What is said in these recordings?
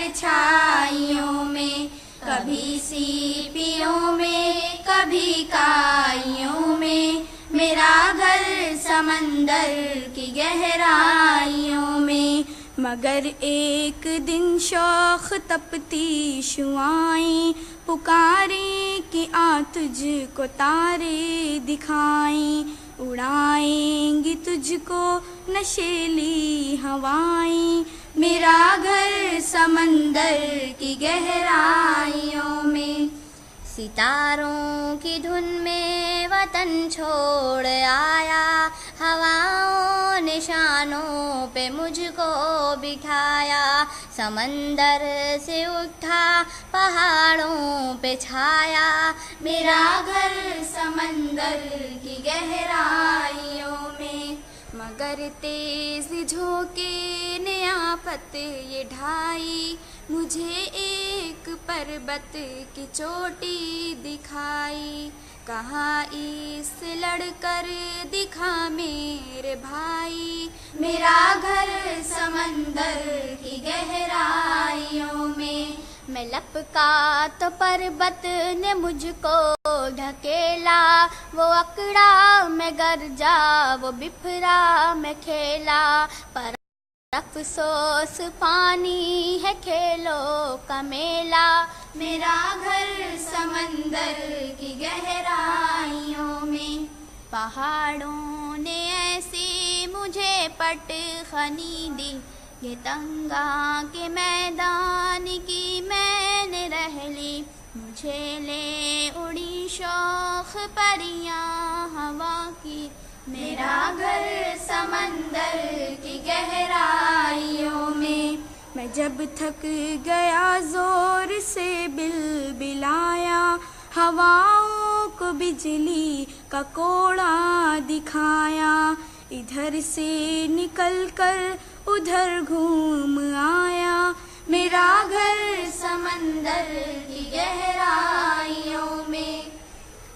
परछाइयों में, कभी सीपियों में कभी काइयों में, मेरा घर समंदर की गहराइयों में। मगर एक दिन शौख तपती शुआएं पुकारें कि आ तुझको तारे दिखाएं, उड़ाएंगी तुझको नशीली हवाएं, मेरा घर समंदर की गहराइयों में। सितारों की धुन में वतन छोड़ आया, हवाओं निशानों पे मुझको बिठाया, समंदर से उठा पहाड़ों पे छाया, मेरा घर समंदर की गहराइयों में। मगर तेज झोंके ने आफत ये ढाई, मुझे एक पर्वत की चोटी दिखाई, कहा इससे लड़कर दिखा मेरे भाई, मेरा घर समंदर की गहराइयों में। मैं लपका तो पर्वत ने मुझको ढकेला, वो अकड़ा मैं गरजा वो बिफरा मैं खेला, पर अफसोस पानी है खेलों का मेला, मेरा घर समंदर की गहराइयों में। पहाड़ों ने ऐसी मुझे पटखनी दी, ये तंगा के मैदान की मैंने रह ली, मुझे ले उड़ी शौख परियां हवा की, मेरा घर समंदर की गहराइयों में। मैं जब थक गया जोर से बिलबिलाया, हवाओं को बिजली का कोड़ा दिखाया, इधर से निकल कर उधर घूम आया, मेरा घर समंदर की गहराइयों में।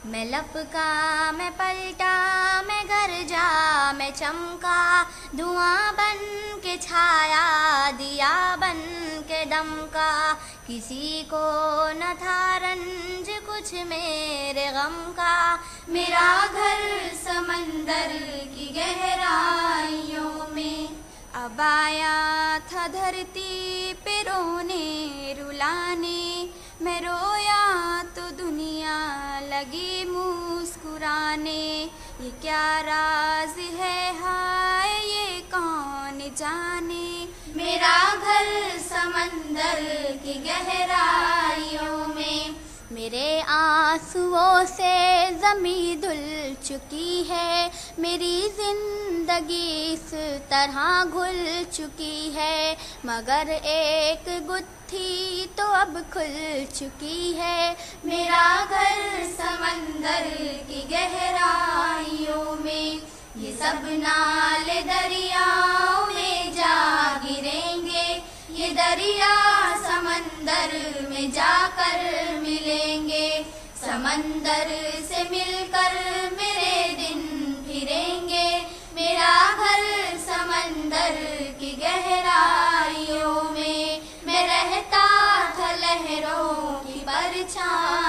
मैं लपका मैं पलटा मैं गरजा मैं चमका, धुआं बन के छाया दिया बन के दमका, किसी को न था रंज कुछ मेरे गम का, मेरा घर समंदर की गहराइयों में। अब आया था धरती पे रोने रुलाने, मैं रोया तो दुनिया लगी मुस्कुराने, ये क्या राज है हाय ये कौन जाने, मेरा घर समंदर की गहराइयों में। मेरे आंसुओं से ज़मीं धुल चुकी है, मेरी जिंदगी इस तरह घुल चुकी है, मगर एक गुत्थी तो अब खुल चुकी है, मेरा घर समंदर की गहराइयों में। ये सब नाले दरियाओं में जा गिरेंगे, ये दरिया समंदर में जाकर मिलेंगे, समंदर से मिलकर मेरे दिन फिरेंगे, मेरा घर समंदर की गहराइयों में। मैं रहता था लहरों की परछाई